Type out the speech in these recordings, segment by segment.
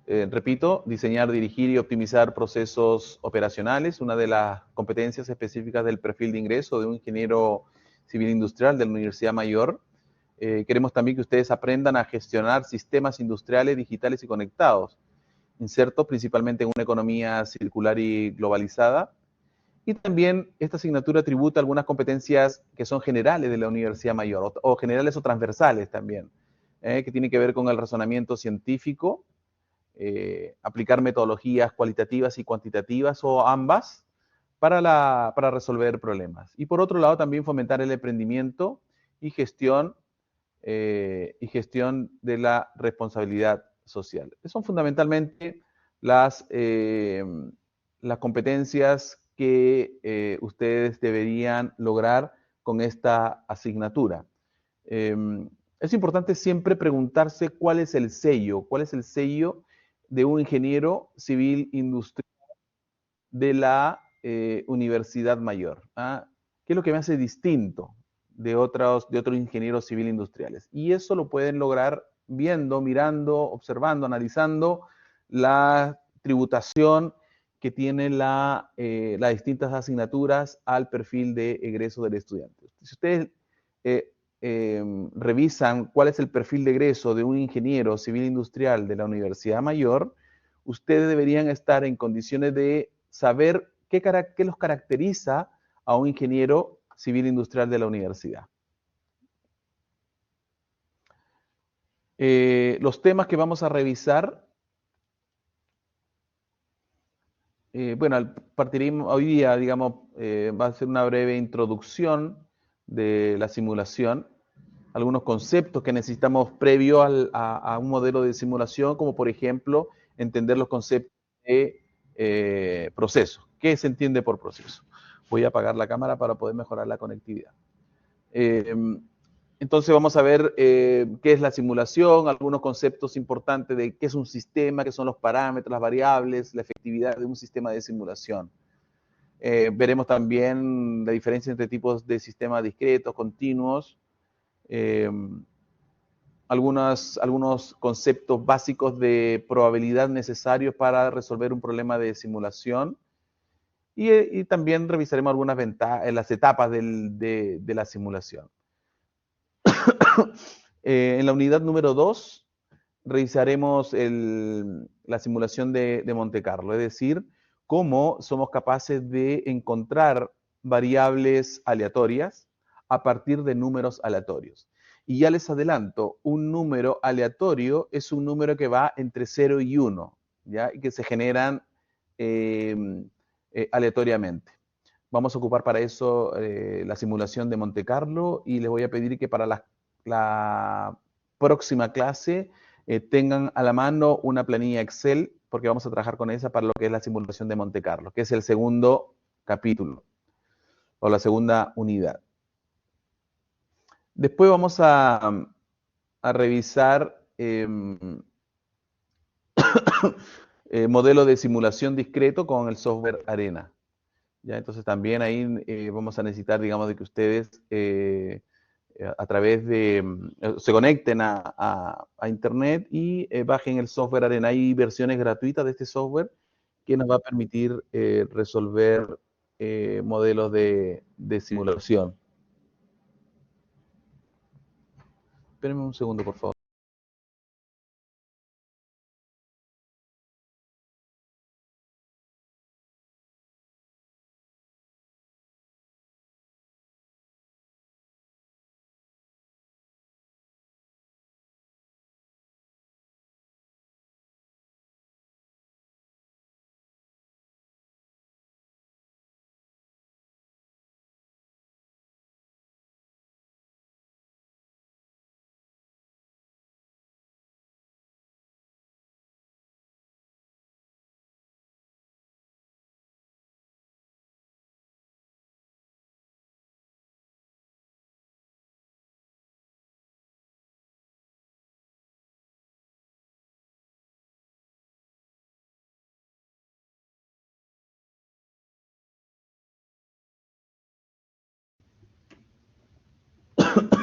repito, diseñar, dirigir y optimizar procesos operacionales, una de las competencias específicas del perfil de ingreso de un ingeniero civil industrial de la Universidad Mayor. Queremos también que ustedes aprendan a gestionar sistemas industriales, digitales y conectados, insertos principalmente en una economía circular y globalizada. Y también esta asignatura tributa algunas competencias que son generales de la Universidad Mayor, o generales o transversales también, que tienen que ver con el razonamiento científico, aplicar metodologías cualitativas y cuantitativas o ambas para resolver problemas. Y por otro lado, también fomentar el emprendimiento y gestión de la responsabilidad social. Son fundamentalmente las competencias que ustedes deberían lograr con esta asignatura. Es importante siempre preguntarse cuál es el sello de un ingeniero civil industrial de la Universidad Mayor. ¿Ah? ¿Qué es lo que me hace distinto de otros ingenieros civil industriales? Y eso lo pueden lograr viendo, mirando, observando, analizando la tributación que tienen las distintas asignaturas al perfil de egreso del estudiante. Si ustedes revisan cuál es el perfil de egreso de un ingeniero civil industrial de la Universidad Mayor, ustedes deberían estar en condiciones de saber qué los caracteriza a un ingeniero civil industrial de la universidad. Los temas que vamos a revisar, bueno, partiremos hoy día, digamos, va a ser una breve introducción de la simulación, algunos conceptos que necesitamos previo a un modelo de simulación, como por ejemplo, entender los conceptos de proceso. ¿Qué se entiende por proceso? Voy a apagar la cámara para poder mejorar la conectividad. Entonces vamos a ver qué es la simulación, algunos conceptos importantes de qué es un sistema, qué son los parámetros, las variables, la efectividad de un sistema de simulación. Veremos también la diferencia entre tipos de sistemas discretos, continuos, algunos conceptos básicos de probabilidad necesarios para resolver un problema de simulación. Y también revisaremos algunas las etapas de la simulación. En la unidad número 2 revisaremos la simulación de Monte Carlo, es decir, cómo somos capaces de encontrar variables aleatorias a partir de números aleatorios. Y ya les adelanto, un número aleatorio es un número que va entre 0 y 1, ¿ya? Y que se generan aleatoriamente. Vamos a ocupar para eso la simulación de Monte Carlo y les voy a pedir que para la próxima clase tengan a la mano una planilla Excel, porque vamos a trabajar con esa para lo que es la simulación de Monte Carlo, que es el segundo capítulo o la segunda unidad. Después vamos a revisar modelo de simulación discreto con el software Arena. ¿Ya? Entonces también ahí vamos a necesitar, digamos, de que ustedes a través se conecten a internet y bajen el software Arena. Hay versiones gratuitas de este software que nos va a permitir resolver modelos de simulación. Espérenme un segundo, por favor.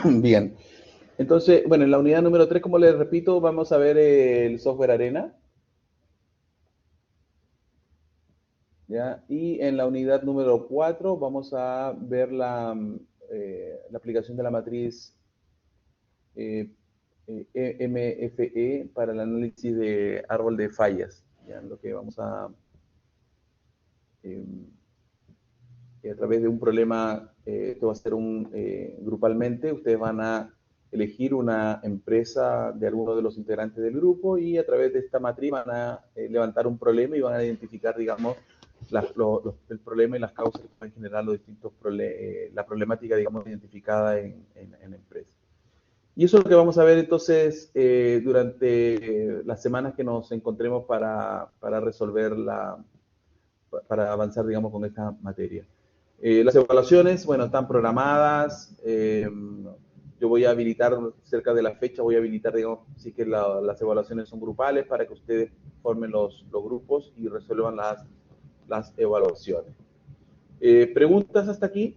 Bien. Entonces, bueno, en la unidad número 3, como les repito, vamos a ver el software Arena. ¿ya? Y en la unidad número 4 vamos a ver la aplicación de la matriz MFE para el análisis de árbol de fallas. ¿Ya? Lo que vamos eh, a través de un problema, esto va a ser grupalmente, ustedes van a elegir una empresa de alguno de los integrantes del grupo y a través de esta matriz van a levantar un problema y van a identificar, digamos, el problema y las causas que pueden generar los distintos la problemática, digamos, identificada en la empresa. Y eso es lo que vamos a ver entonces durante las semanas que nos encontremos para resolver para avanzar, digamos, con esta materia. Las evaluaciones, bueno, están programadas. Yo voy a habilitar cerca de la fecha, voy a habilitar, digamos, sí que las evaluaciones son grupales para que ustedes formen los grupos y resuelvan las evaluaciones. ¿Preguntas hasta aquí?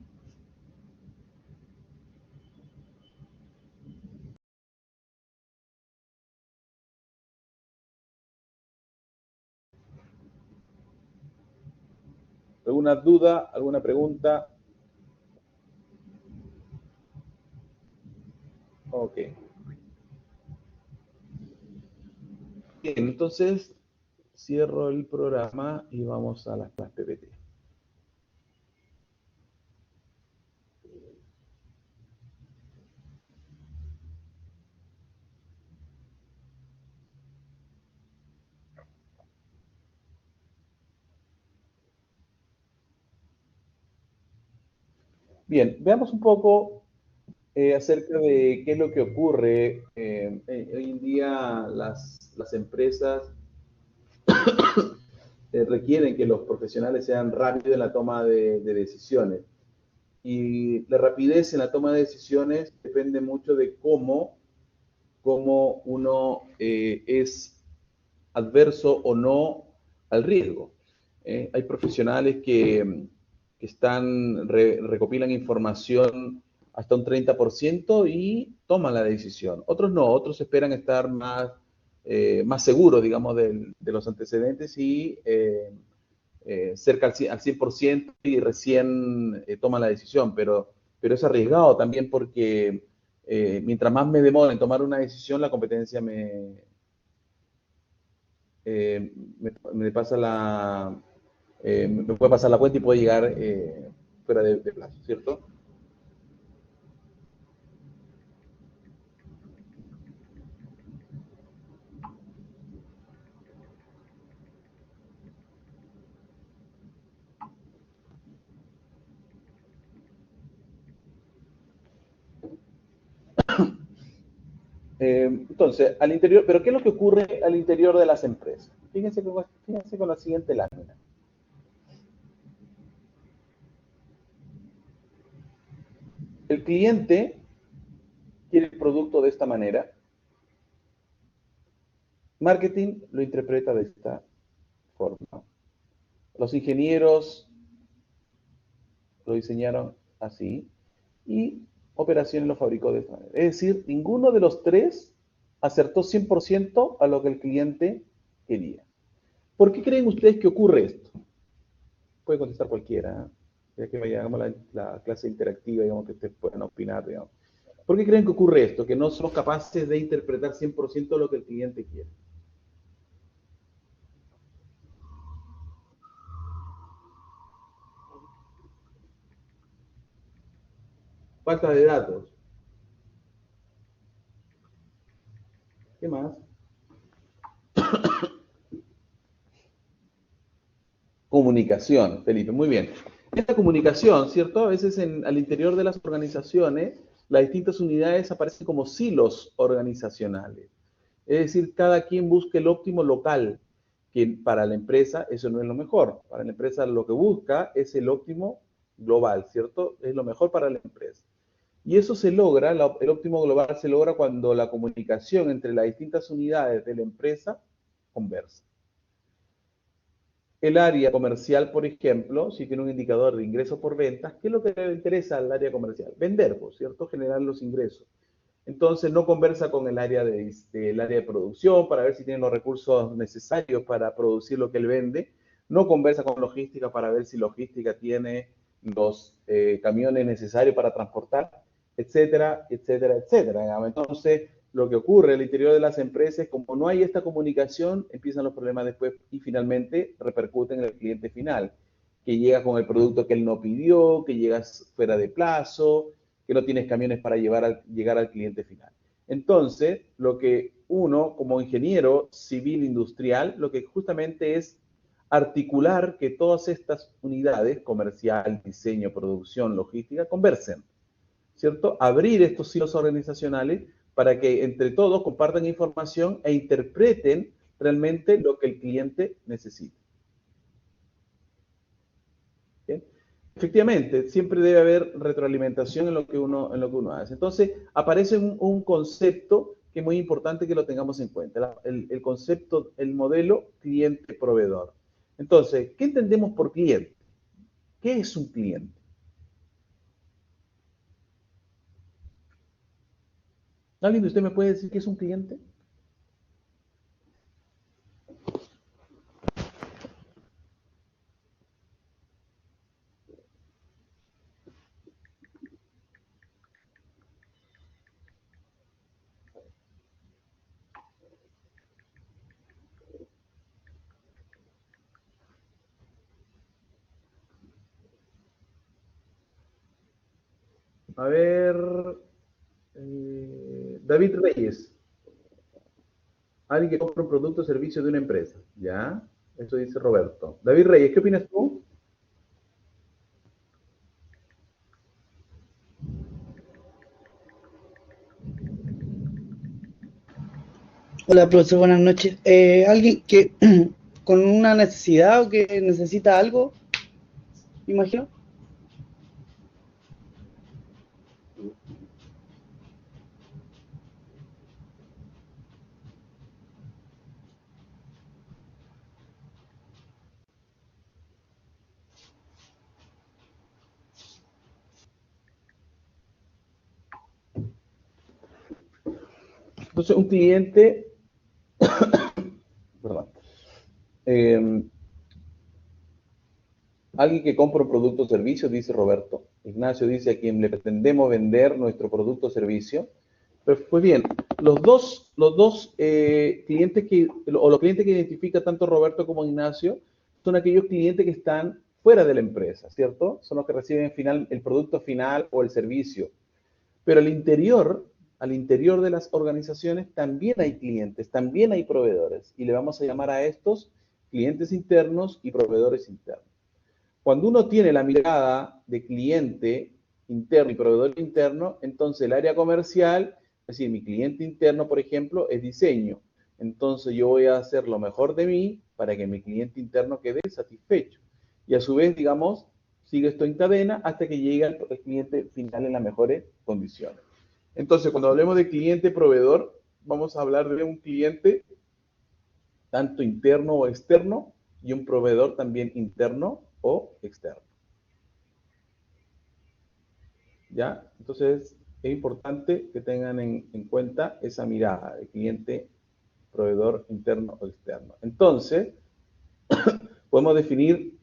¿Alguna duda? ¿Alguna pregunta? Ok. Bien, entonces cierro el programa y vamos a las PPT. Bien, veamos un poco acerca de qué es lo que ocurre. Hoy en día las empresas requieren que los profesionales sean rápidos en la toma de decisiones. Y la rapidez en la toma de decisiones depende mucho de cómo uno es adverso o no al riesgo. Hay profesionales que recopilan información hasta un 30% y toman la decisión. Otros no, otros esperan estar más seguros, digamos, de los antecedentes y cerca al 100% y recién toman la decisión, pero es arriesgado también porque mientras más me demore en tomar una decisión, la competencia me pasa me puede pasar la cuenta y puede llegar fuera de plazo, ¿cierto? Entonces, al interior, pero ¿qué es lo que ocurre al interior de las empresas? Fíjense con la siguiente lámina. El cliente quiere el producto de esta manera. Marketing lo interpreta de esta forma. Los ingenieros lo diseñaron así y operaciones lo fabricó de esta manera. Es decir, ninguno de los tres acertó 100% a lo que el cliente quería. ¿Por qué creen ustedes que ocurre esto? Puede contestar cualquiera, ya que vayamos a la clase interactiva, digamos, que ustedes puedan opinar, digamos. ¿Por qué creen que ocurre esto? Que no somos capaces de interpretar 100% lo que el cliente quiere. Falta de datos. ¿Qué más? Comunicación, Felipe, muy bien. Esta comunicación, ¿cierto? A veces al interior de las organizaciones, las distintas unidades aparecen como silos organizacionales. Es decir, cada quien busca el óptimo local, que para la empresa eso no es lo mejor. Para la empresa lo que busca es el óptimo global, ¿cierto? Es lo mejor para la empresa. Y eso se logra, el óptimo global se logra cuando la comunicación entre las distintas unidades de la empresa conversa. El área comercial, por ejemplo, si tiene un indicador de ingresos por ventas, ¿qué es lo que le interesa al área comercial? Vender, por cierto, generar los ingresos. Entonces no conversa con el área de producción para ver si tienen los recursos necesarios para producir lo que él vende, no conversa con logística para ver si logística tiene los camiones necesarios para transportar, etcétera, etcétera, etcétera. Digamos. Entonces, lo que ocurre al interior de las empresas, como no hay esta comunicación, empiezan los problemas después y finalmente repercuten en el cliente final, que llega con el producto que él no pidió, que llegas fuera de plazo, que no tienes camiones para llegar al cliente final. Entonces, lo que uno, como ingeniero civil industrial, lo que justamente es articular que todas estas unidades, comercial, diseño, producción, logística, conversen, ¿cierto? Abrir estos hilos organizacionales para que entre todos compartan información e interpreten realmente lo que el cliente necesita. ¿Bien? Efectivamente, siempre debe haber retroalimentación en lo que uno hace. Entonces, aparece un concepto que es muy importante que lo tengamos en cuenta, el concepto, el modelo cliente-proveedor. Entonces, ¿qué entendemos por cliente? ¿Qué es un cliente? ¿Alguien de usted me puede decir qué es un cliente? A ver, David Reyes, alguien que compra un producto o servicio de una empresa. ¿Ya? Eso dice Roberto. David Reyes, ¿qué opinas tú? Hola, profesor, buenas noches. Alguien que con una necesidad o que necesita algo, imagino. Entonces, un cliente, perdón, eh, alguien que compra un producto o servicio, dice Roberto. Ignacio dice a quien le pretendemos vender nuestro producto o servicio. Pues bien, los dos clientes o los clientes que identifica tanto Roberto como Ignacio, son aquellos clientes que están fuera de la empresa, ¿cierto? Son los que reciben final, el producto final o el servicio. Pero al interior de las organizaciones también hay clientes, también hay proveedores. Y le vamos a llamar a estos clientes internos y proveedores internos. Cuando uno tiene la mirada de cliente interno y proveedor interno, entonces el área comercial, es decir, mi cliente interno, por ejemplo, es diseño. Entonces yo voy a hacer lo mejor de mí para que mi cliente interno quede satisfecho. Y a su vez, digamos, sigue esto en cadena hasta que llegue al cliente final en las mejores condiciones. Entonces, cuando hablemos de cliente proveedor, vamos a hablar de un cliente tanto interno o externo y un proveedor también interno o externo. ¿Ya? Entonces, es importante que tengan en cuenta esa mirada de cliente, proveedor interno o externo. Entonces, podemos definir,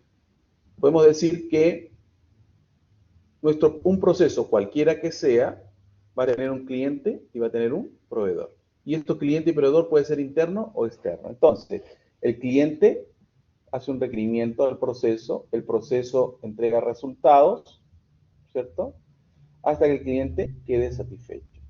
podemos decir que un proceso, cualquiera que sea, va a tener un cliente y va a tener un proveedor. Y estos cliente y proveedor puede ser interno o externo. Entonces, el cliente hace un requerimiento al proceso, el proceso entrega resultados, ¿cierto? Hasta que el cliente quede satisfecho.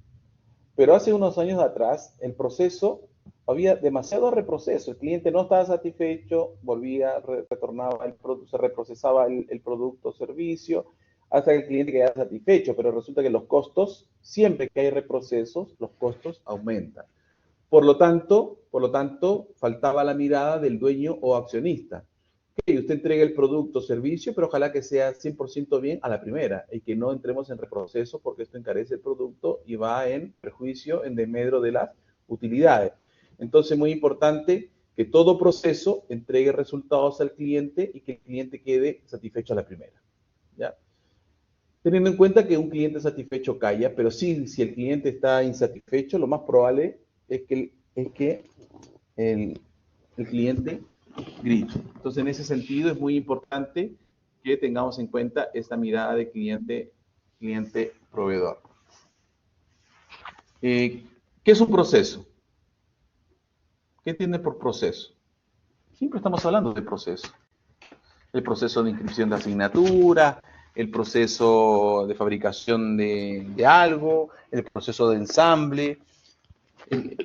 Pero hace unos años atrás, el proceso, había demasiado reproceso. El cliente no estaba satisfecho, volvía, retornaba el producto, se reprocesaba el producto o servicio, hasta que el cliente quedaba satisfecho. Pero resulta que los costos, siempre que hay reprocesos, los costos aumentan. Por lo tanto, faltaba la mirada del dueño o accionista. Okay, usted entrega el producto o servicio, pero ojalá que sea 100% bien a la primera y que no entremos en reproceso porque esto encarece el producto y va en perjuicio, en desmedro de las utilidades. Entonces, muy importante que todo proceso entregue resultados al cliente y que el cliente quede satisfecho a la primera. ¿Ya? Teniendo en cuenta que un cliente satisfecho calla, pero sí, si el cliente está insatisfecho, lo más probable es que el cliente grito. Entonces, en ese sentido, es muy importante que tengamos en cuenta esta mirada de cliente-proveedor. ¿Qué es un proceso? ¿Qué entiende por proceso? Siempre estamos hablando de proceso. El proceso de inscripción de asignatura, el proceso de fabricación de algo, el proceso de ensamble. ¿Qué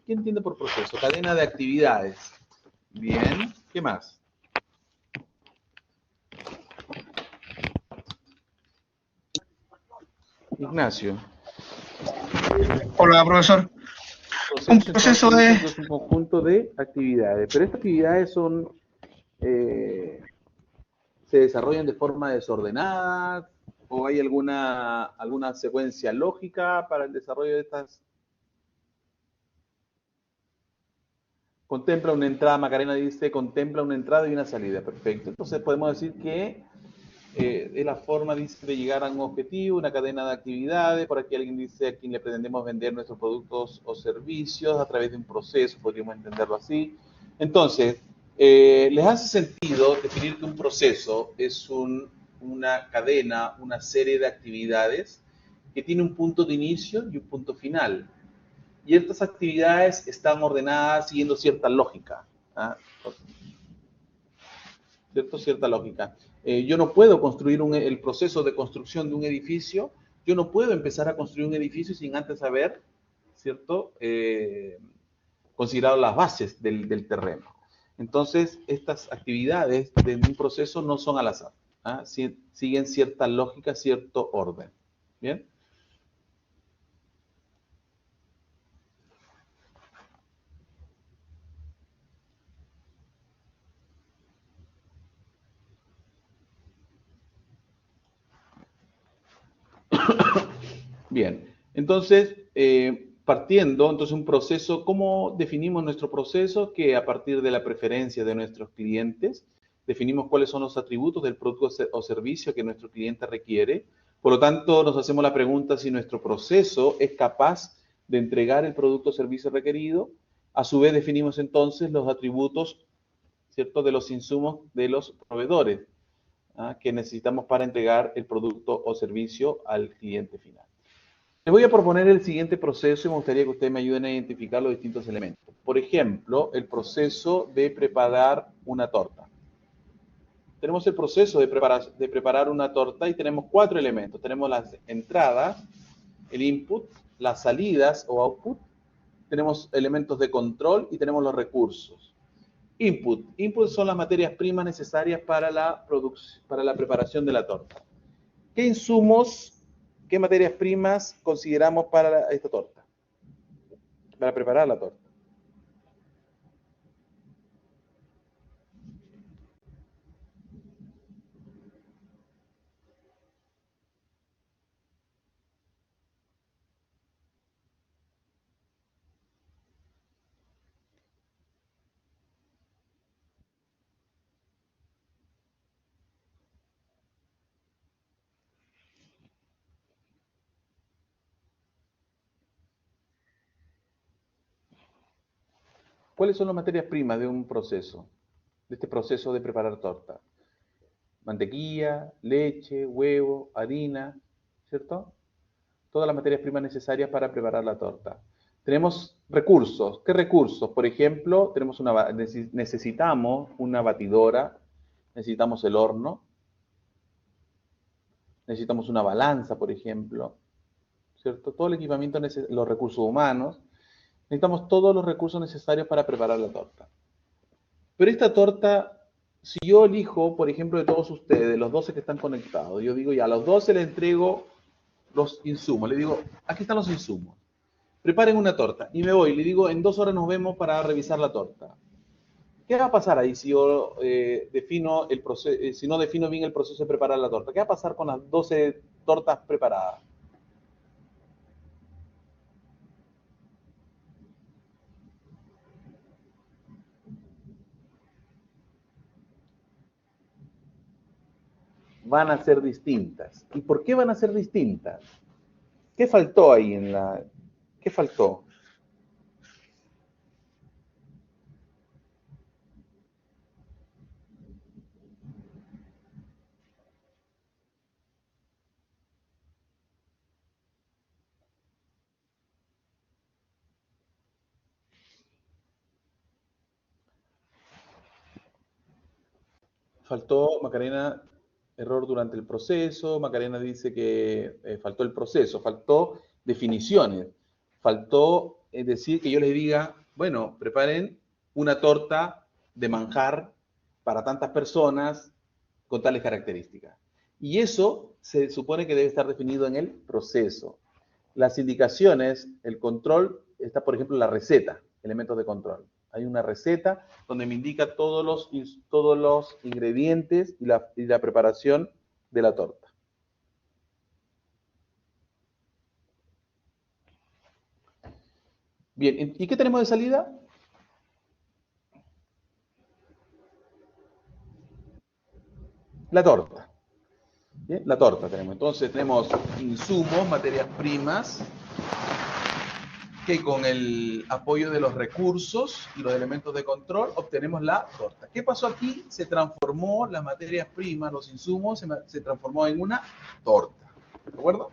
entiende por proceso? Cadena de actividades. Bien, ¿qué más? Ignacio. Hola, profesor. Un proceso Entonces, de... es un conjunto de actividades, pero estas actividades son, se desarrollan de forma desordenada o hay alguna secuencia lógica para el desarrollo de estas. Contempla una entrada, Macarena dice, contempla una entrada y una salida, perfecto. Entonces podemos decir que es la forma, dice, de llegar a un objetivo, una cadena de actividades. Por aquí alguien dice a quien le pretendemos vender nuestros productos o servicios a través de un proceso, podríamos entenderlo así. Entonces, ¿les hace sentido definir que un proceso es una cadena, una serie de actividades que tiene un punto de inicio y un punto final? Y estas actividades están ordenadas siguiendo cierta lógica. ¿Ah? ¿Cierto? Cierta lógica. Yo no puedo construir el proceso de construcción de un edificio, yo no puedo empezar a construir un edificio sin antes haber, ¿cierto? Considerado las bases del terreno. Entonces, estas actividades de un proceso no son al azar. ¿Ah? Siguen cierta lógica, cierto orden. ¿Bien? Bien, entonces, partiendo, entonces un proceso, ¿cómo definimos nuestro proceso? Que a partir de la preferencia de nuestros clientes, definimos cuáles son los atributos del producto o servicio que nuestro cliente requiere. Por lo tanto, nos hacemos la pregunta si nuestro proceso es capaz de entregar el producto o servicio requerido. A su vez, definimos entonces los atributos, ¿cierto?, de los insumos de los proveedores, ¿ah?, que necesitamos para entregar el producto o servicio al cliente final. Les voy a proponer el siguiente proceso y me gustaría que ustedes me ayuden a identificar los distintos elementos. Por ejemplo, el proceso de preparar una torta. Tenemos el proceso de preparar una torta y tenemos 4 elementos. Tenemos las entradas, el input, las salidas o output, tenemos elementos de control y tenemos los recursos. Input. Input son las materias primas necesarias para la preparación de la torta. ¿Qué insumos, qué materias primas consideramos para esta torta? Para preparar la torta. ¿Cuáles son las materias primas de un proceso? De este proceso de preparar torta. Mantequilla, leche, huevo, harina, ¿cierto? Todas las materias primas necesarias para preparar la torta. Tenemos recursos. ¿Qué recursos? Por ejemplo, necesitamos una batidora, necesitamos el horno, necesitamos una balanza, por ejemplo, ¿cierto? Todo el equipamiento, los recursos humanos, necesitamos todos los recursos necesarios para preparar la torta. Pero esta torta, si yo elijo, por ejemplo, de todos ustedes, los 12 que están conectados, yo digo, ya, a los 12 les entrego los insumos. Le digo, aquí están los insumos. Preparen una torta. Y me voy, le digo, en 2 horas nos vemos para revisar la torta. ¿Qué va a pasar ahí si yo defino el proceso, si no defino bien el proceso de preparar la torta? ¿Qué va a pasar con las 12 tortas preparadas? Van a ser distintas. ¿Y por qué van a ser distintas? ¿Qué faltó ahí ¿Qué faltó? Faltó, Macarena, error durante el proceso. Macarena dice que faltó el proceso, faltó definiciones, faltó decir que yo les diga, bueno, preparen una torta de manjar para tantas personas con tales características. Y eso se supone que debe estar definido en el proceso. Las indicaciones, el control, está por ejemplo la receta, elementos de control. Hay una receta donde me indica todos los ingredientes y la preparación de la torta. Bien, ¿y qué tenemos de salida? La torta. Bien, la torta tenemos. Entonces tenemos insumos, materias primas, que con el apoyo de los recursos y los elementos de control obtenemos la torta. ¿Qué pasó aquí? Se transformó las materias primas, los insumos, se transformó en una torta. ¿De acuerdo?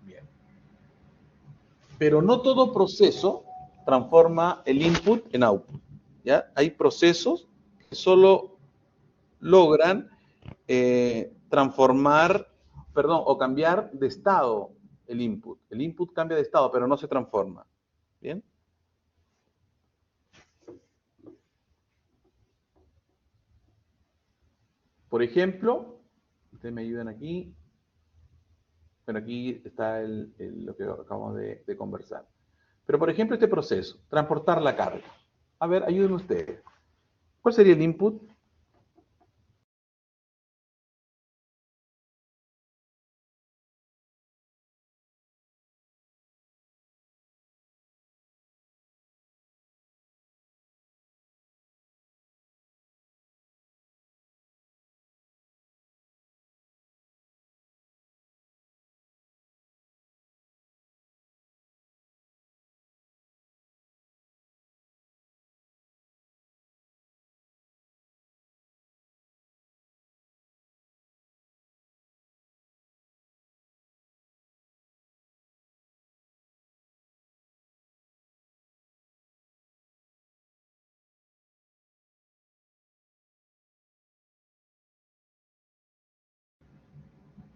Bien. Pero no todo proceso transforma el input en output. ¿Ya? Hay procesos que solo logran transformar, perdón, o cambiar de estado el input. El input cambia de estado, pero no se transforma. ¿Bien? Por ejemplo, ustedes me ayudan aquí. Bueno, aquí está lo que acabamos de conversar. Pero, por ejemplo, este proceso, transportar la carga. A ver, ayúdenme ustedes. ¿Cuál sería el input?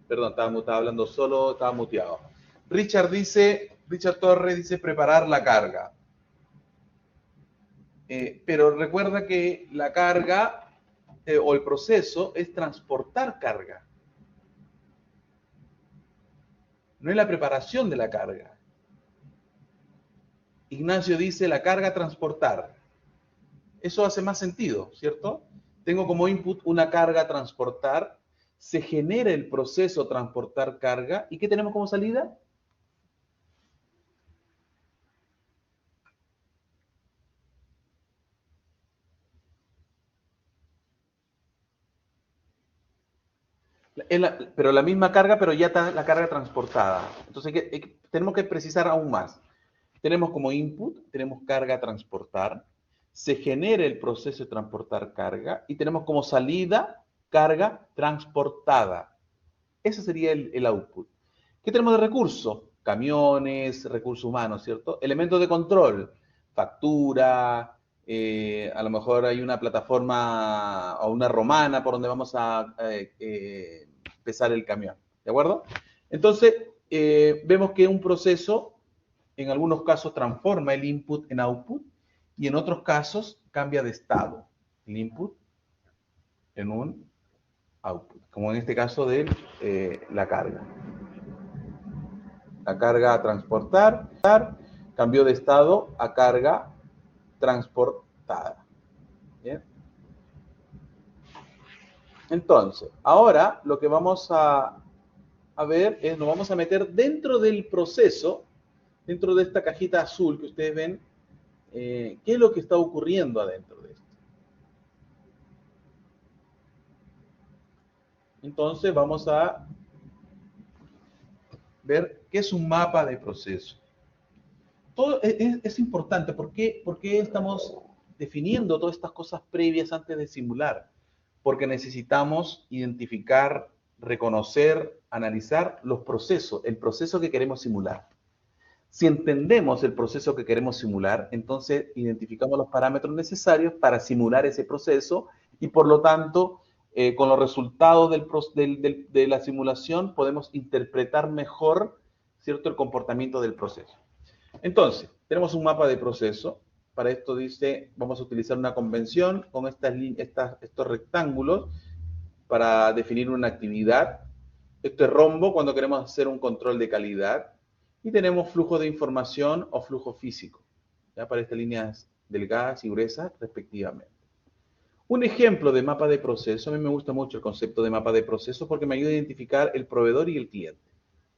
Perdón, estaba hablando solo, estaba muteado. Richard Torres dice preparar la carga. Pero recuerda que la carga o el proceso es transportar carga. No es la preparación de la carga. Ignacio dice la carga transportar. Eso hace más sentido, ¿cierto? Tengo como input una carga transportar, se genera el proceso transportar carga, ¿y qué tenemos como salida? Pero la misma carga, pero ya está la carga transportada. Entonces tenemos que precisar aún más. Tenemos como input, tenemos carga transportar, se genera el proceso de transportar carga y tenemos como salida carga transportada. Ese sería el output. ¿Qué tenemos de recursos? Camiones, recursos humanos, ¿cierto? Elementos de control, factura, a lo mejor hay una plataforma o una romana por donde vamos a pesar el camión, ¿de acuerdo? Entonces, vemos que un proceso, en algunos casos, transforma el input en output y en otros casos cambia de estado el input en un output, como en este caso de la carga. La carga a transportar cambió de estado a carga transportada. ¿Bien? Entonces, ahora lo que vamos a ver es, nos vamos a meter dentro del proceso, dentro de esta cajita azul que ustedes ven, qué es lo que está ocurriendo adentro de esto. Entonces vamos a ver qué es un mapa de proceso. Todo es importante. ¿Por qué estamos definiendo todas estas cosas previas antes de simular? Porque necesitamos identificar, reconocer, analizar los procesos, el proceso que queremos simular. Si entendemos el proceso que queremos simular, entonces identificamos los parámetros necesarios para simular ese proceso y por lo tanto, con los resultados de la simulación podemos interpretar mejor, ¿cierto?, el comportamiento del proceso. Entonces, tenemos un mapa de proceso. Para esto dice, vamos a utilizar una convención con estos rectángulos para definir una actividad. Esto es rombo cuando queremos hacer un control de calidad. Y tenemos flujo de información o flujo físico, ya para estas líneas delgadas y gruesas respectivamente. Un ejemplo de mapa de proceso, a mí me gusta mucho el concepto de mapa de proceso porque me ayuda a identificar el proveedor y el cliente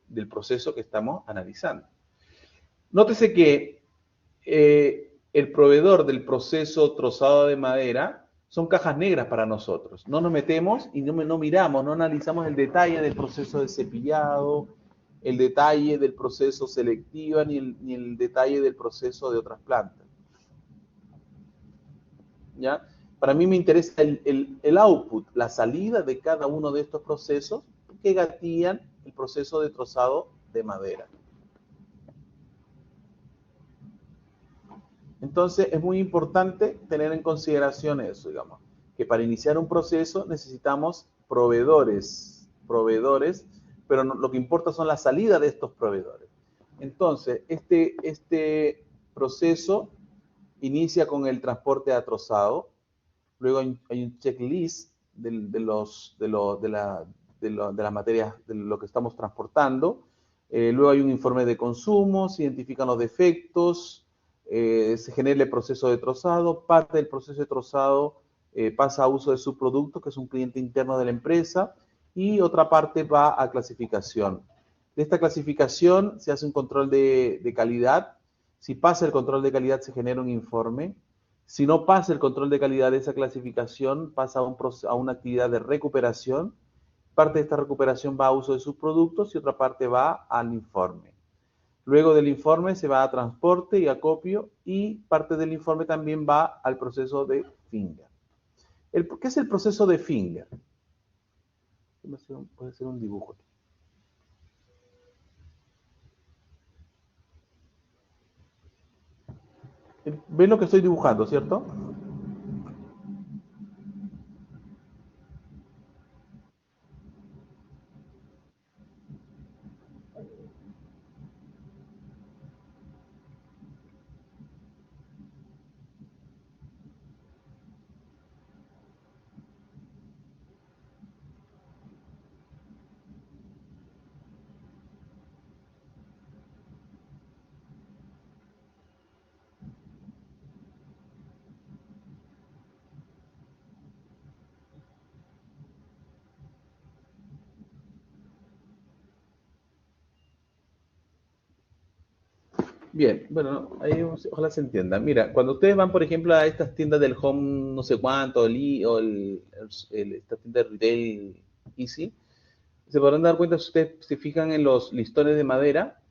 del proceso que estamos analizando. Nótese que el proveedor del proceso trozado de madera son cajas negras para nosotros. No nos metemos y no miramos, no analizamos el detalle del proceso de cepillado, el detalle del proceso selectiva, ni el detalle del proceso de otras plantas. ¿Ya? Para mí me interesa el output, la salida de cada uno de estos procesos que gatillan el proceso de trozado de madera. Entonces, es muy importante tener en consideración eso, digamos, que para iniciar un proceso necesitamos proveedores, pero lo que importa son la salida de estos proveedores. Entonces, este proceso inicia con el transporte a trozado, luego hay un checklist de las materias, de lo que estamos transportando, luego hay un informe de consumo, se identifican los defectos, se genera el proceso de trozado, parte del proceso de trozado pasa a uso de subproducto, que es un cliente interno de la empresa, y otra parte va a clasificación. De esta clasificación se hace un control de calidad. Si pasa el control de calidad, se genera un informe. Si no pasa el control de calidad de esa clasificación, pasa a una actividad de recuperación. Parte de esta recuperación va a uso de subproductos y otra parte va al informe. Luego del informe se va a transporte y acopio y parte del informe también va al proceso de finger. ¿Qué es el proceso de finger? Puede ser un dibujo. ¿Ven lo que estoy dibujando, cierto? Bien, bueno, ahí ojalá se entienda. Mira, cuando ustedes van, por ejemplo, a estas tiendas del home no sé cuánto, esta tienda de retail Easy, se podrán dar cuenta si ustedes se fijan en los listones de madera.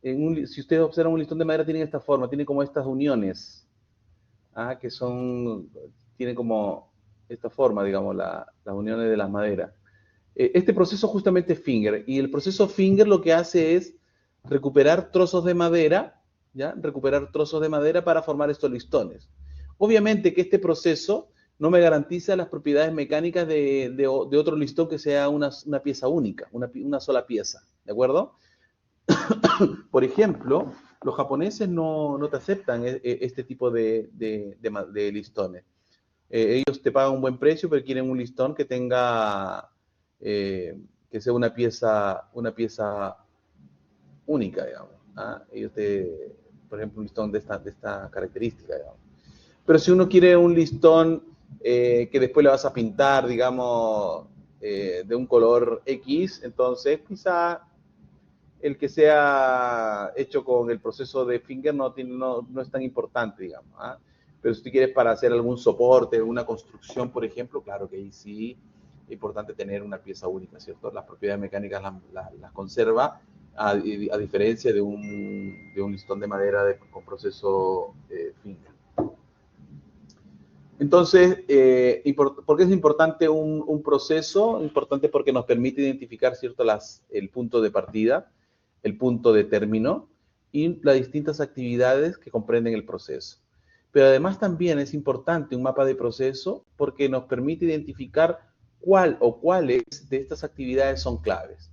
Si ustedes observan un listón de madera, tiene esta forma, tiene como estas uniones, que tienen como esta forma, digamos, las uniones de las maderas. Este proceso justamente es finger, y el proceso finger lo que hace es recuperar trozos de madera, ¿ya? Recuperar trozos de madera para formar estos listones. Obviamente que este proceso no me garantiza las propiedades mecánicas de otro listón que sea una pieza única, una sola pieza, ¿de acuerdo? Por ejemplo, los japoneses no te aceptan este tipo de listones. Ellos te pagan un buen precio, pero quieren un listón que tenga, que sea una pieza única, digamos. Ellos por ejemplo, un listón de esta característica, digamos. Pero si uno quiere un listón que después le vas a pintar, digamos, de un color X, entonces quizá el que sea hecho con el proceso de finger no es tan importante, digamos. Pero si tú quieres para hacer algún soporte, una construcción, por ejemplo, claro que ahí sí es importante tener una pieza única, ¿cierto? Las propiedades mecánicas las conserva, a diferencia de un listón de madera con proceso finger. Entonces, ¿por qué es importante un proceso? Importante porque nos permite identificar, ¿cierto?, el punto de partida, el punto de término, y las distintas actividades que comprenden el proceso. Pero además también es importante un mapa de proceso porque nos permite identificar cuál o cuáles de estas actividades son claves.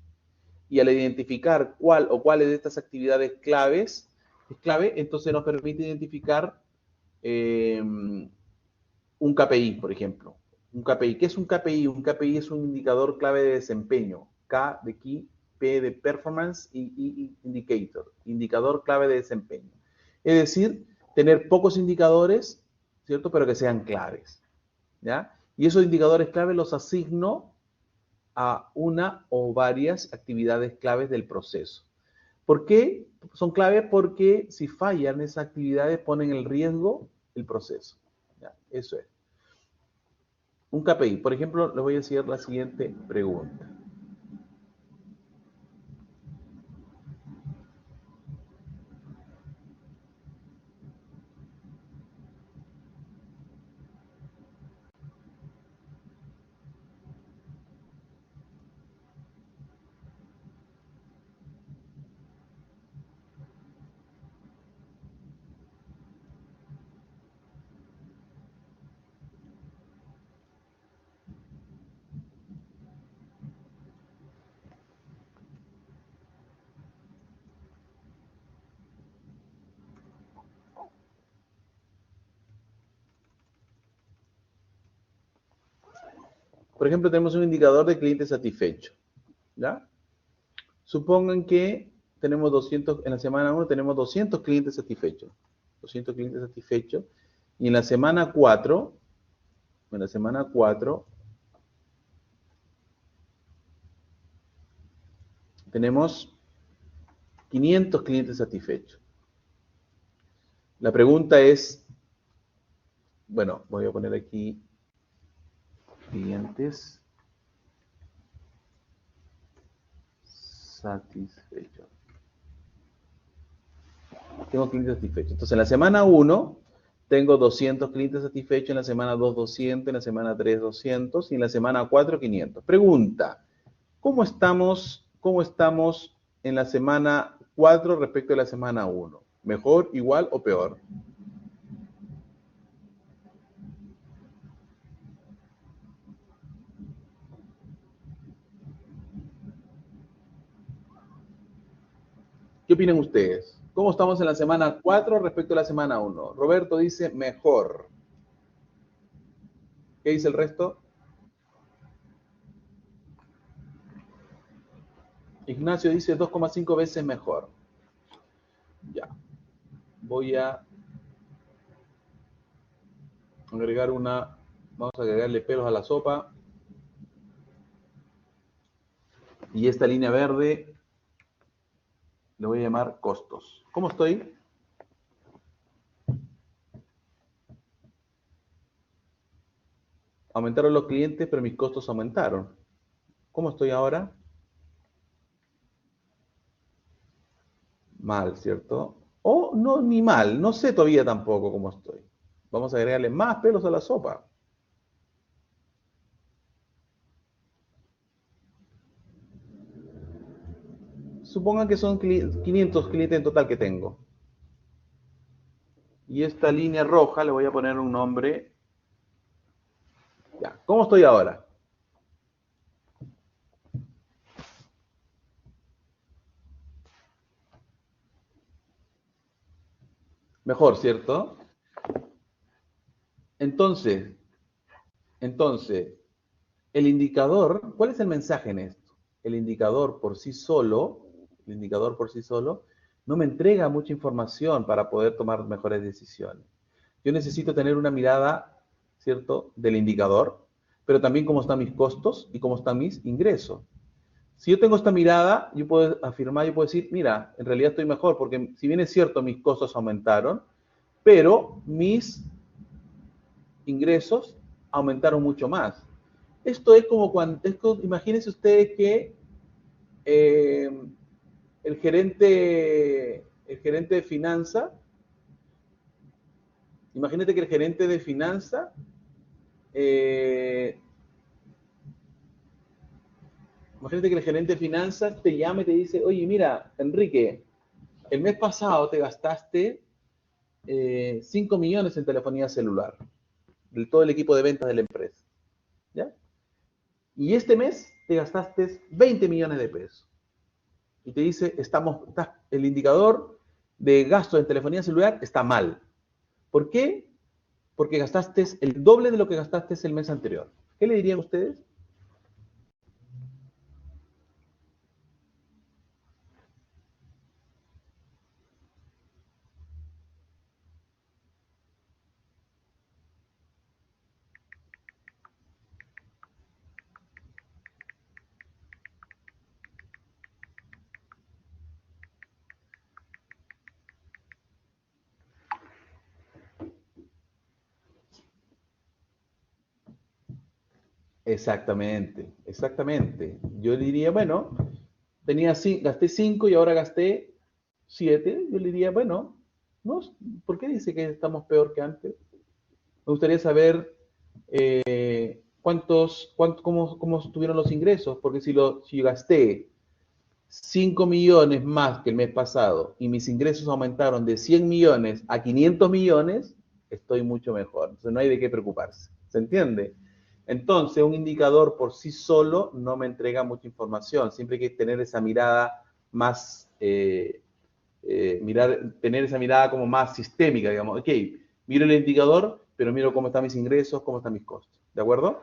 Y al identificar cuál o cuáles de estas actividades claves es clave, entonces nos permite identificar un KPI, por ejemplo. Un KPI. ¿Qué es un KPI? Un KPI es un indicador clave de desempeño. K de Key, P de Performance y I Indicator. Indicador clave de desempeño. Es decir, tener pocos indicadores, ¿cierto? Pero que sean claves. ¿Ya? Y esos indicadores claves los asigno a una o varias actividades claves del proceso. ¿Por qué son claves? Porque si fallan esas actividades ponen en riesgo el proceso. ¿Ya? Eso es. Un KPI. Por ejemplo, les voy a hacer la siguiente pregunta. Por ejemplo, tenemos un indicador de cliente satisfecho. ¿Ya? Supongan que tenemos 200, en la semana 1 tenemos 200 clientes satisfechos. 200 clientes satisfechos. Y en la semana 4, tenemos 500 clientes satisfechos. La pregunta es, bueno, voy a poner aquí clientes satisfechos. Tengo clientes satisfechos. Entonces, en la semana 1 tengo 200 clientes satisfechos, en la semana 2 200, en la semana 3 200 y en la semana 4 500. Pregunta, ¿cómo estamos en la semana 4 respecto a la semana 1? ¿Mejor, igual o peor? ¿Qué opinan ustedes? ¿Cómo estamos en la semana 4 respecto a la semana 1? Roberto dice mejor. ¿Qué dice el resto? Ignacio dice 2,5 veces mejor. Ya. Voy a agregar vamos a agregarle pelos a la sopa. Y esta línea verde le voy a llamar costos. ¿Cómo estoy? Aumentaron los clientes, pero mis costos aumentaron. ¿Cómo estoy ahora? Mal, ¿cierto? O no, ni mal, no sé todavía tampoco cómo estoy. Vamos a agregarle más pelos a la sopa. Supongan que son 500 clientes en total que tengo. Y esta línea roja le voy a poner un nombre. Ya, ¿cómo estoy ahora? Mejor, ¿cierto? Entonces, el indicador, ¿cuál es el mensaje en esto? El indicador por sí solo, no me entrega mucha información para poder tomar mejores decisiones. Yo necesito tener una mirada, ¿cierto?, del indicador, pero también cómo están mis costos y cómo están mis ingresos. Si yo tengo esta mirada, yo puedo afirmar, yo puedo decir, mira, en realidad estoy mejor, porque si bien es cierto, mis costos aumentaron, pero mis ingresos aumentaron mucho más. Esto es como cuando, imagínense ustedes que eh, el gerente de finanza, imagínate que el gerente de finanza imagínate que el gerente de finanzas te llama y te dice, oye, mira, Enrique, el mes pasado te gastaste 5 millones en telefonía celular, de todo el equipo de ventas de la empresa, ¿ya? Y este mes te gastaste 20 millones de pesos. Y te dice, el indicador de gasto en telefonía celular está mal. ¿Por qué? Porque gastaste el doble de lo que gastaste el mes anterior. ¿Qué le dirían ustedes? Exactamente, exactamente. Yo diría, bueno, gasté 5 y ahora gasté 7. Yo le diría, bueno, no, ¿por qué dice que estamos peor que antes? Me gustaría saber cómo estuvieron los ingresos, porque si gasté 5 millones más que el mes pasado y mis ingresos aumentaron de 100 millones a 500 millones, estoy mucho mejor. Entonces no hay de qué preocuparse. ¿Se entiende? Entonces, un indicador por sí solo no me entrega mucha información. Siempre hay que tener esa mirada más, tener esa mirada como más sistémica, digamos. Ok, miro el indicador, pero miro cómo están mis ingresos, cómo están mis costos. ¿De acuerdo?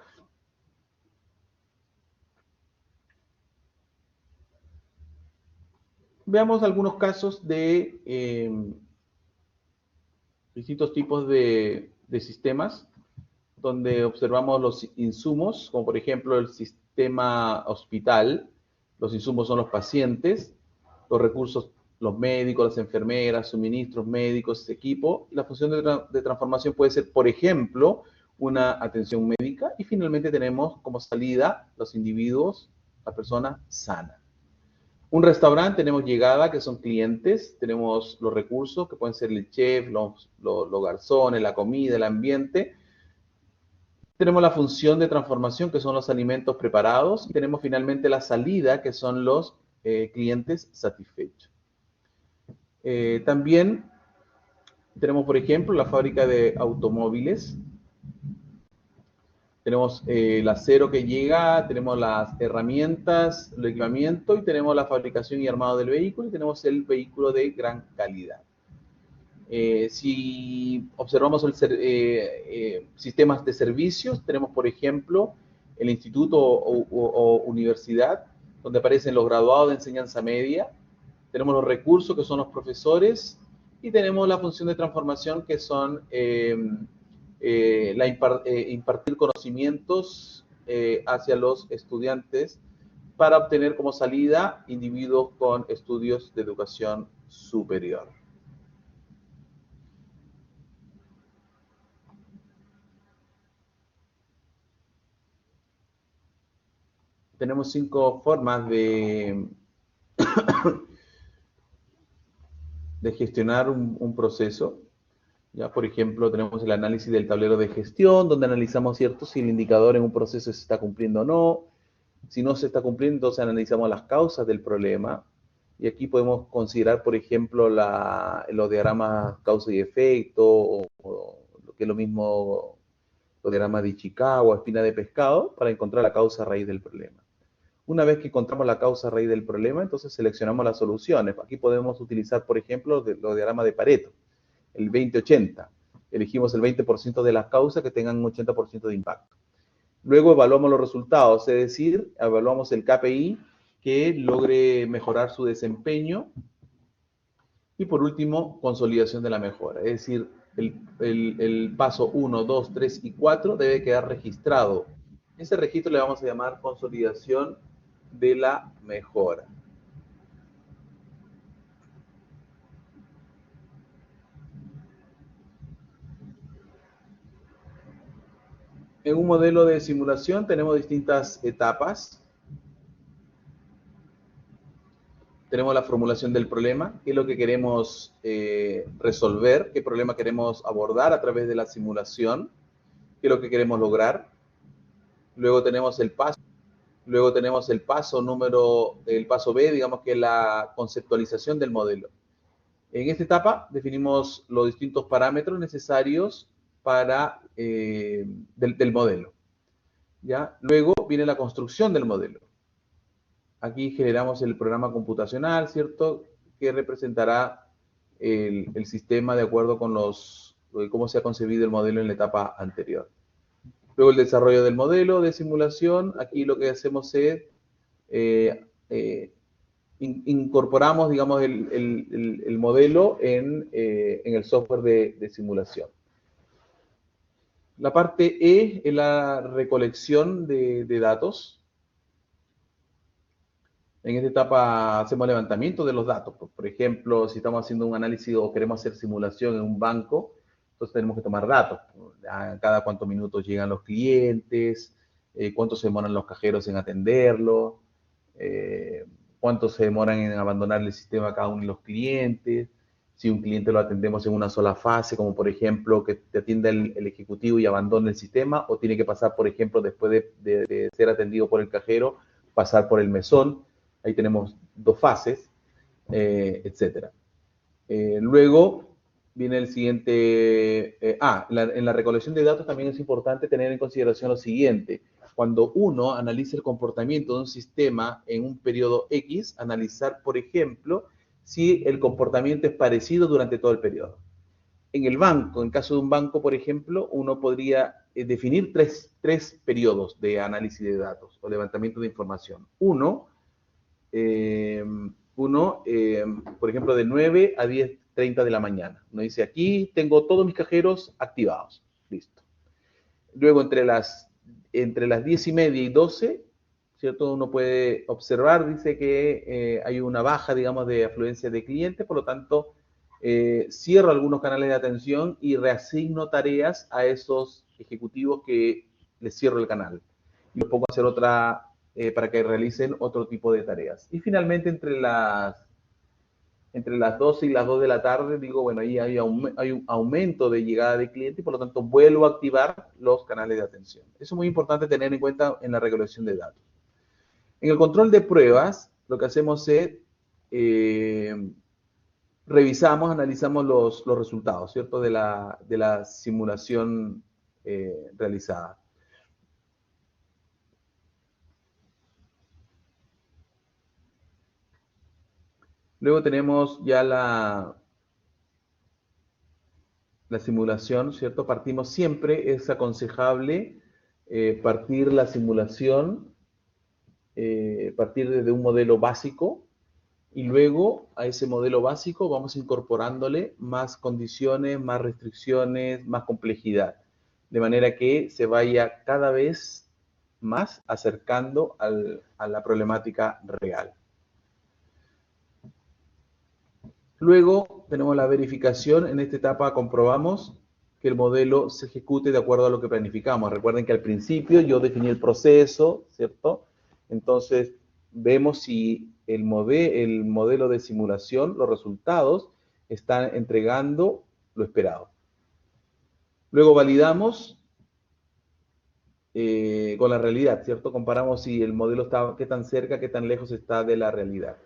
Veamos algunos casos de distintos tipos de sistemas donde observamos los insumos, como por ejemplo el sistema hospital. Los insumos son los pacientes, los recursos, los médicos, las enfermeras, suministros médicos, equipo. La función de transformación puede ser, por ejemplo, una atención médica, y finalmente tenemos como salida los individuos, la persona sana. Un restaurante, tenemos llegada, que son clientes, tenemos los recursos, que pueden ser el chef, los garzones, la comida, el ambiente. Tenemos la función de transformación, que son los alimentos preparados, y tenemos finalmente la salida, que son los clientes satisfechos. También tenemos, por ejemplo, la fábrica de automóviles. Tenemos el acero que llega, tenemos las herramientas, el equipamiento, y tenemos la fabricación y armado del vehículo, y tenemos el vehículo de gran calidad. Si observamos sistemas de servicios, tenemos, por ejemplo, el instituto o universidad, donde aparecen los graduados de enseñanza media. Tenemos los recursos, que son los profesores, y tenemos la función de transformación, que son impartir conocimientos hacia los estudiantes para obtener como salida individuos con estudios de educación superior. Tenemos 5 formas de gestionar un proceso. Ya, por ejemplo, tenemos el análisis del tablero de gestión, donde analizamos, ¿cierto?, si el indicador en un proceso se está cumpliendo o no. Si no se está cumpliendo, entonces analizamos las causas del problema. Y aquí podemos considerar, por ejemplo, los diagramas causa y efecto, o lo que es lo mismo, los diagramas de Ishikawa, espina de pescado, para encontrar la causa raíz del problema. Una vez que encontramos la causa raíz del problema, entonces seleccionamos las soluciones. Aquí podemos utilizar, por ejemplo, los diagramas de Pareto, el 20-80. Elegimos el 20% de las causas que tengan un 80% de impacto. Luego evaluamos los resultados, es decir, evaluamos el KPI que logre mejorar su desempeño. Y por último, consolidación de la mejora. Es decir, el paso 1, 2, 3 y 4 debe quedar registrado. Ese registro le vamos a llamar consolidación de la mejora. En un modelo de simulación tenemos distintas etapas. Tenemos la formulación del problema, qué es lo que queremos resolver, qué problema queremos abordar a través de la simulación, qué es lo que queremos lograr. Luego tenemos el paso. Luego tenemos el paso B, digamos que es la conceptualización del modelo. En esta etapa definimos los distintos parámetros necesarios para, del modelo. ¿Ya? Luego viene la construcción del modelo. Aquí generamos el programa computacional, ¿cierto?, que representará el sistema de acuerdo con cómo se ha concebido el modelo en la etapa anterior. Luego el desarrollo del modelo de simulación. Aquí lo que hacemos es incorporamos, digamos, el modelo en el software de simulación. La parte E es la recolección de datos. En esta etapa hacemos levantamiento de los datos. Por ejemplo, si estamos haciendo un análisis o queremos hacer simulación en un banco, entonces tenemos que tomar datos. Cada cuántos minutos llegan los clientes, cuánto se demoran los cajeros en atenderlo, cuánto se demoran en abandonar el sistema cada uno de los clientes, si un cliente lo atendemos en una sola fase, como por ejemplo que te atienda el ejecutivo y abandone el sistema, o tiene que pasar, por ejemplo, después de ser atendido por el cajero, pasar por el mesón. Ahí tenemos dos fases, etcétera. Luego viene el siguiente. En la recolección de datos también es importante tener en consideración lo siguiente. Cuando uno analiza el comportamiento de un sistema en un periodo X, analizar, por ejemplo, si el comportamiento es parecido durante todo el periodo. En el banco, en caso de un banco, por ejemplo, uno podría definir tres periodos de análisis de datos o levantamiento de información. Uno, por ejemplo, de 9 a 10:30 de la mañana. Uno dice, aquí tengo todos mis cajeros activados. Listo. Luego, entre las 10:30 y 12, ¿cierto? Uno puede observar, dice que hay una baja, digamos, de afluencia de clientes, por lo tanto, cierro algunos canales de atención y reasigno tareas a esos ejecutivos que les cierro el canal. Y los pongo a hacer para que realicen otro tipo de tareas. Y finalmente, entre las 12 y las 2 de la tarde, digo, bueno, ahí hay un aumento de llegada de clientes y por lo tanto vuelvo a activar los canales de atención. Eso es muy importante tener en cuenta en la recolección de datos. En el control de pruebas, lo que hacemos es revisamos, analizamos los resultados, ¿cierto?, de la simulación realizada. Luego tenemos ya la simulación, ¿cierto? Partimos siempre, es aconsejable partir la simulación, partir desde un modelo básico y luego a ese modelo básico vamos incorporándole más condiciones, más restricciones, más complejidad, de manera que se vaya cada vez más acercando a la problemática real. Luego tenemos la verificación. En esta etapa comprobamos que el modelo se ejecute de acuerdo a lo que planificamos. Recuerden que al principio yo definí el proceso, ¿cierto? Entonces vemos si el modelo de simulación, los resultados, están entregando lo esperado. Luego validamos con la realidad, ¿cierto? Comparamos si el modelo está, qué tan cerca, qué tan lejos está de la realidad.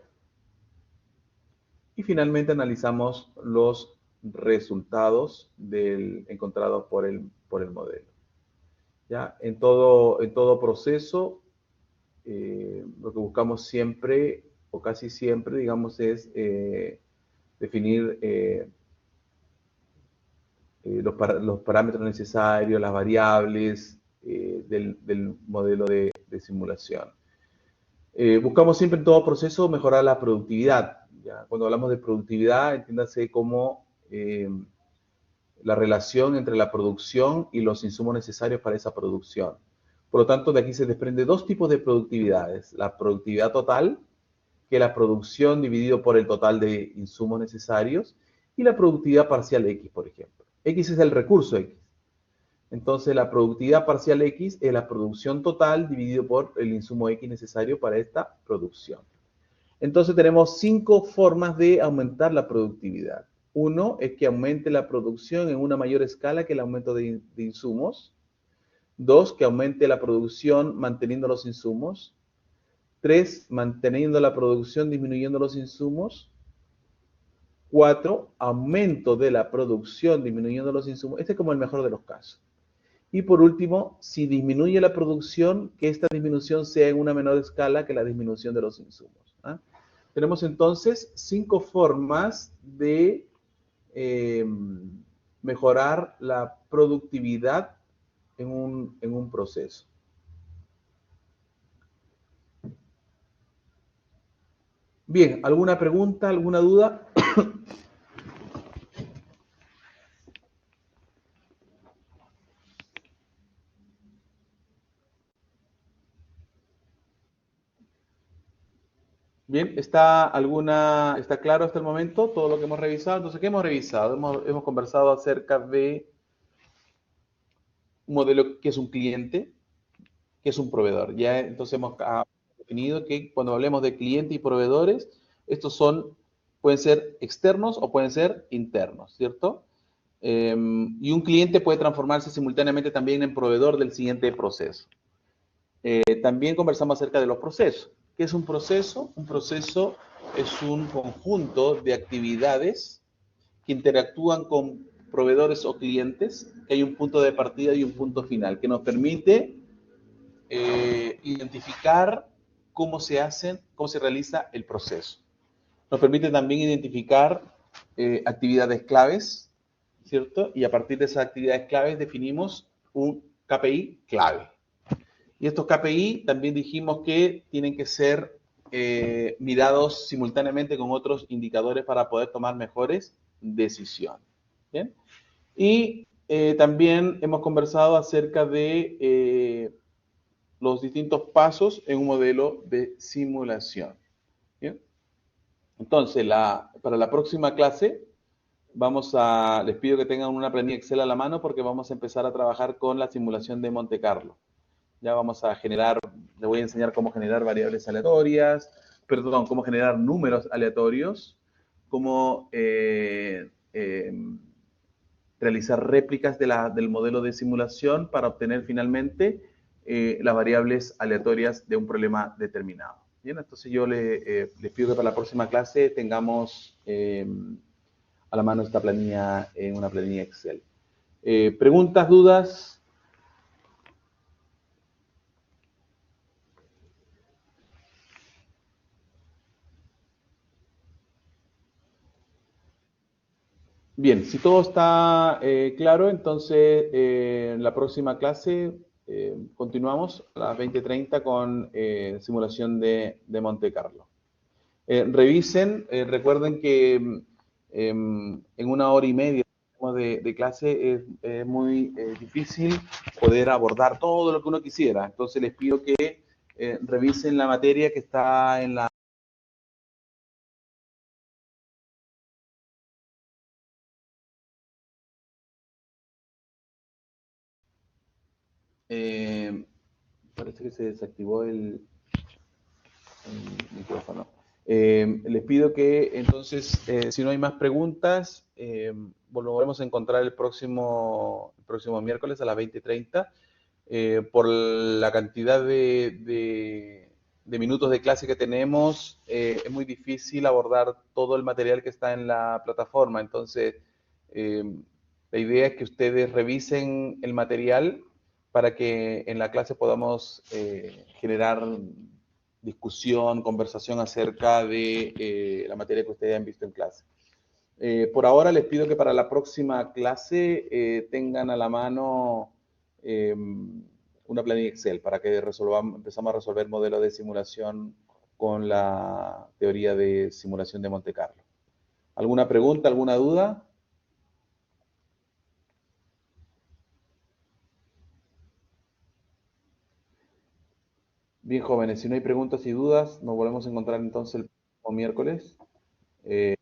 Y finalmente analizamos los resultados encontrados por el modelo. ¿Ya? En todo proceso, lo que buscamos siempre, o casi siempre, digamos, es definir los parámetros necesarios, las variables del modelo de simulación. Buscamos siempre en todo proceso mejorar la productividad. ¿Ya? Cuando hablamos de productividad, entiéndase como la relación entre la producción y los insumos necesarios para esa producción. Por lo tanto, de aquí se desprende dos tipos de productividades. La productividad total, que es la producción dividido por el total de insumos necesarios, y la productividad parcial X, por ejemplo. X es el recurso X. Entonces, la productividad parcial X es la producción total dividido por el insumo X necesario para esta producción. Entonces, tenemos 5 formas de aumentar la productividad. Uno es que aumente la producción en una mayor escala que el aumento de insumos. 2, que aumente la producción manteniendo los insumos. 3, manteniendo la producción, disminuyendo los insumos. 4, aumento de la producción disminuyendo los insumos. Este es como el mejor de los casos. Y por último, si disminuye la producción, que esta disminución sea en una menor escala que la disminución de los insumos. ¿Ah? Tenemos entonces 5 formas de mejorar la productividad en un proceso. Bien, ¿alguna pregunta, alguna duda? Bien, ¿está claro hasta el momento todo lo que hemos revisado? Entonces, ¿qué hemos revisado? Hemos conversado acerca de un modelo que es un cliente, que es un proveedor. Ya entonces hemos definido que cuando hablemos de cliente y proveedores, estos pueden ser externos o pueden ser internos, ¿cierto? Y un cliente puede transformarse simultáneamente también en proveedor del siguiente proceso. También conversamos acerca de los procesos. ¿Qué es un proceso? Un proceso es un conjunto de actividades que interactúan con proveedores o clientes, que hay un punto de partida y un punto final, que nos permite identificar cómo se realiza el proceso. Nos permite también identificar actividades claves, ¿cierto? Y a partir de esas actividades claves definimos un KPI clave. Y estos KPI también dijimos que tienen que ser mirados simultáneamente con otros indicadores para poder tomar mejores decisiones. ¿Bien? Y también hemos conversado acerca de los distintos pasos en un modelo de simulación. ¿Bien? Entonces, para la próxima clase, les pido que tengan una planilla Excel a la mano porque vamos a empezar a trabajar con la simulación de Monte Carlo. Ya vamos a les voy a enseñar cómo generar variables aleatorias, cómo generar números aleatorios, cómo realizar réplicas del modelo de simulación para obtener finalmente las variables aleatorias de un problema determinado. Bien, entonces yo les pido que para la próxima clase tengamos a la mano esta planilla en una planilla Excel. ¿Preguntas, dudas? Bien, si todo está claro, entonces en la próxima clase continuamos a las 20:30 con simulación de Monte Carlo. Revisen, recuerden que en 1 hora y media de clase es muy difícil poder abordar todo lo que uno quisiera. Entonces les pido que revisen la materia que está en la... parece que se desactivó el micrófono. Les pido que entonces, si no hay más preguntas, volveremos a encontrar el próximo miércoles a las 20:30. Por la cantidad de minutos de clase que tenemos, es muy difícil abordar todo el material que está en la plataforma. Entonces, la idea es que ustedes revisen el material para que en la clase podamos generar discusión, conversación acerca de la materia que ustedes han visto en clase. Por ahora les pido que para la próxima clase tengan a la mano una planilla Excel para que empezamos a resolver modelos de simulación con la teoría de simulación de Monte Carlo. ¿Alguna pregunta, alguna duda? Bien, jóvenes, si no hay preguntas y dudas, nos volvemos a encontrar entonces el próximo miércoles. Que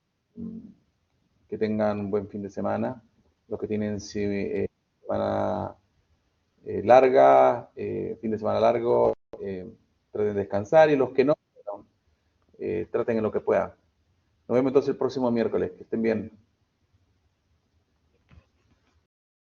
tengan un buen fin de semana. Los que tienen semana larga, fin de semana largo, traten de descansar, y los que no, traten en lo que puedan. Nos vemos entonces el próximo miércoles. Que estén bien.